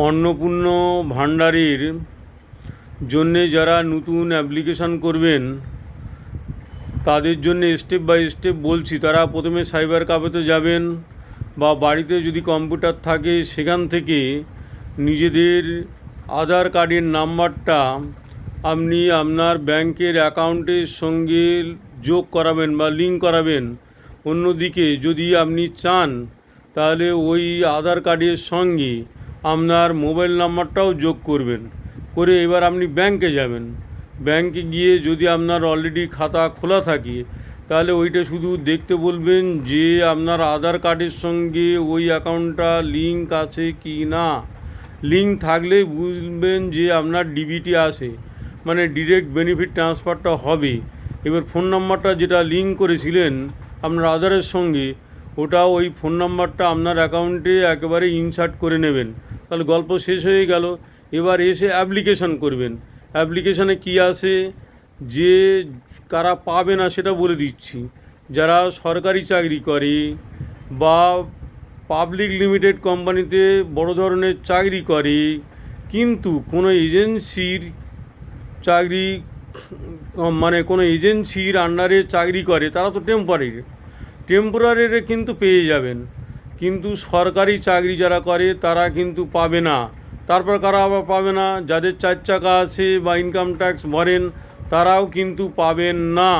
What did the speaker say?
অন্নপূর্ণ ভাণ্ডারের জন্যে যারা নতুন অ্যাপ্লিকেশান করবেন তাদের জন্য স্টেপ বাই স্টেপ বলছি। তারা প্রথমে সাইবার ক্যাফেতে যাবেন বা বাড়িতে যদি কম্পিউটার থাকে সেখান থেকে নিজেদের আধার কার্ডের নাম্বারটা আপনি আপনার ব্যাংকের অ্যাকাউন্টের সঙ্গে যোগ করাবেন বা লিঙ্ক করাবেন। অন্যদিকে যদি আপনি চান তাহলে ওই আধার কার্ডের সঙ্গে আপনার মোবাইল নাম্বারটাও যোগ করবেন, করে এবার আপনি ব্যাংকে যাবেন। ব্যাংকে গিয়ে যদি আপনার অলরেডি খাতা খোলা থাকে তাহলে ওইটা শুধু দেখতে বলবেন যে আপনার আধার কার্ডের সঙ্গে ওই অ্যাকাউন্টটা লিঙ্ক আছে কি না। লিঙ্ক থাকলে বুঝবেন যে আপনার ডিবিটি আছে, মানে ডিরেক্ট বেনিফিট ট্রান্সফারটা হবে। এবার ফোন নাম্বারটা যেটা লিঙ্ক করেছিলেন আপনার আধারের সঙ্গে, ওটা ওই ফোন নাম্বারটা আপনার অ্যাকাউন্টে একেবারে ইনসার্ট করে নেবেন। তাহলে গল্প শেষ হয়ে গেল। এবার এসে অ্যাপ্লিকেশন করবেন। অ্যাপ্লিকেশানে কী আছে যে কারা পাবে না সেটা বলে দিচ্ছি। যারা সরকারি চাকরি করে বা পাবলিক লিমিটেড কোম্পানিতে বড় ধরনের চাকরি করে কিন্তু কোনো এজেন্সির চাকরি, মানে কোনো এজেন্সির আন্ডারে চাকরি করে, তারা তো টেম্পোরারি কিন্তু পেয়ে যাবেন, কিন্তু সরকারি চাকরি যারা করে তারা কিন্তু পাবে না। তারপর কারা আবার পাবে না? যাদের 4 চাকা আছে বা ইনকাম ট্যাক্স ভরেন তারাও কিন্তু পাবেন না।